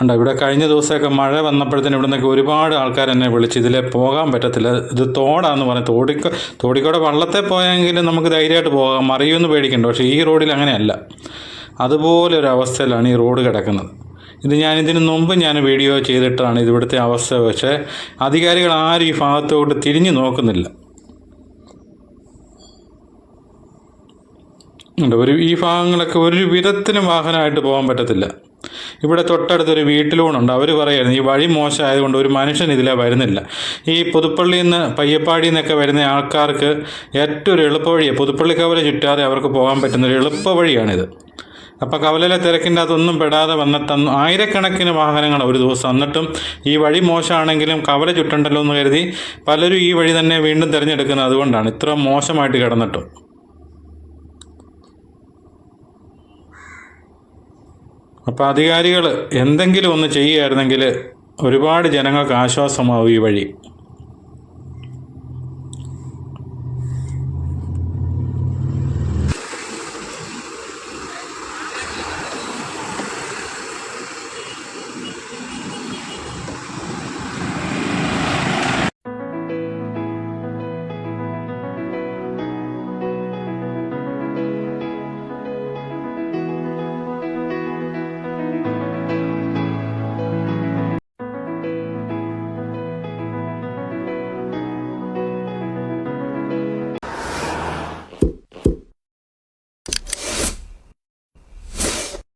ഉണ്ട്. ഇവിടെ കഴിഞ്ഞ ദിവസമൊക്കെ മഴ വന്നപ്പോഴത്തേനും ഇവിടെ നിന്നൊക്കെ ഒരുപാട് ആൾക്കാർ എന്നെ വിളിച്ച് ഇതിലെ പോകാൻ പറ്റത്തില്ല, ഇത് തോടാന്ന് പറഞ്ഞ് തോടിക്കൂടെ വള്ളത്തെ പോയെങ്കിലും നമുക്ക് ധൈര്യമായിട്ട് പോകാം, മറിയുമെന്ന് പേടിക്കണ്ട. പക്ഷേ ഈ റോഡിൽ അങ്ങനെയല്ല. അതുപോലെ ഒരു അവസ്ഥയിലാണ് ഈ റോഡ് കിടക്കുന്നത്. ഇതിന് മുമ്പ് ഞാൻ വീഡിയോ ചെയ്തിട്ടാണ് ഇവിടുത്തെ അവസ്ഥ. പക്ഷേ അധികാരികൾ ആരും ഈ ഭാഗത്തോട്ട് തിരിഞ്ഞു നോക്കുന്നില്ല. ഈ ഭാഗങ്ങളൊക്കെ ഒരു വിധത്തിലും വാഹനമായിട്ട് പോകാൻ പറ്റത്തില്ല. ഇവിടെ തൊട്ടടുത്തൊരു വീട്ടിലൂണുണ്ട്. അവർ പറയുമായിരുന്നു ഈ വഴി മോശമായതുകൊണ്ട് ഒരു മനുഷ്യൻ ഇതിലെ വരുന്നില്ല. ഈ പുതുപ്പള്ളിയിൽ നിന്ന് പയ്യപ്പാടിയിൽ നിന്നൊക്കെ വരുന്ന ആൾക്കാർക്ക് ഏറ്റവും ഒരു എളുപ്പവഴിയാണ്, പുതുപ്പള്ളി കവല ചുറ്റാതെ അവർക്ക് പോകാൻ പറ്റുന്നൊരു എളുപ്പവഴിയാണിത്. അപ്പോൾ കവലയിലെ തിരക്കിൻ്റെ അതൊന്നും പെടാതെ വന്നിട്ട് ആയിരക്കണക്കിന് വാഹനങ്ങൾ ഒരു ദിവസം. എന്നിട്ടും ഈ വഴി മോശമാണെങ്കിലും കവല ചുറ്റണ്ടല്ലോ എന്ന് കരുതി പലരും ഈ വഴി തന്നെ വീണ്ടും തിരഞ്ഞെടുക്കുന്നത് അതുകൊണ്ടാണ്, ഇത്ര മോശമായിട്ട് കിടന്നിട്ടും. അപ്പോൾ അധികാരികൾ എന്തെങ്കിലും ഒന്ന് ചെയ്യുകയായിരുന്നെങ്കിൽ ഒരുപാട് ജനങ്ങൾക്ക് ആശ്വാസമാവും ഈ വഴി.